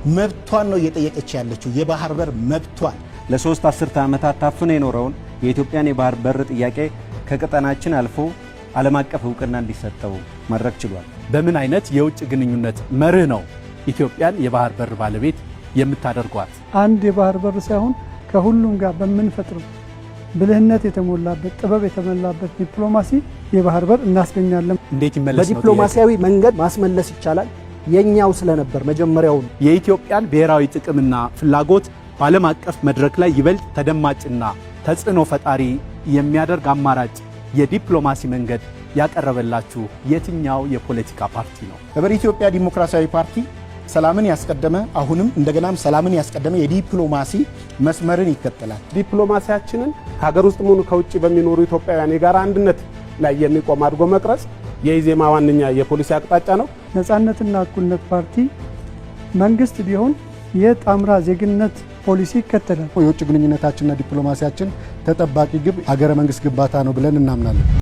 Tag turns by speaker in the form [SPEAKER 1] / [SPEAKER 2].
[SPEAKER 1] መብቷን ነው እየጠየቀች ያለችው፣ የባህር በር መብቷን።
[SPEAKER 2] ለሶስት አስርተ ዓመታት ታፍኖ የኖረውን የኢትዮጵያን የባህር በር ጥያቄ ከቀጠናችን አልፎ ዓለም አቀፍ እውቅና እንዲሰጠው ማድረግ ችሏል።
[SPEAKER 3] በምን አይነት የውጭ ግንኙነት መርህ ነው ኢትዮጵያን የባህር በር ባለቤት የምታደርጓት?
[SPEAKER 4] አንድ የባህር በር ሳይሆን ከሁሉም ጋር በምንፈጥረው ብልህነት የተሞላበት ጥበብ የተሞላበት ዲፕሎማሲ የባህር በር እናስገኛለን።
[SPEAKER 3] እንዴት ይመለስ ነው?
[SPEAKER 5] በዲፕሎማሲያዊ መንገድ ማስመለስ ይቻላል። የኛው ስለነበር መጀመሪያው
[SPEAKER 3] የኢትዮጵያን ብሔራዊ ጥቅምና ፍላጎት በዓለም አቀፍ መድረክ ላይ ይበልጥ ተደማጭና ተጽዕኖ ፈጣሪ የሚያደርግ አማራጭ የዲፕሎማሲ መንገድ ያቀረበላችሁ የትኛው የፖለቲካ ፓርቲ ነው?
[SPEAKER 1] ህብረ ኢትዮጵያ ዲሞክራሲያዊ ፓርቲ ሰላምን ያስቀደመ አሁንም እንደገናም ሰላምን ያስቀደመ የዲፕሎማሲ መስመርን ይከተላል።
[SPEAKER 6] ዲፕሎማሲያችንን ከሀገር ውስጥ ሙሉ ከውጭ በሚኖሩ ኢትዮጵያውያን የጋራ አንድነት ላይ የሚቆም አድርጎ መቅረጽ የኢዜማ ዋነኛ የፖሊሲ አቅጣጫ ነው።
[SPEAKER 4] ነጻነትና እኩልነት ፓርቲ መንግስት ቢሆን የጣምራ ዜግነት ፖሊሲ ይከተላል።
[SPEAKER 7] የውጭ ግንኙነታችንና ዲፕሎማሲያችን ተጠባቂ ግብ ሀገረ መንግስት ግንባታ ነው ብለን እናምናለን።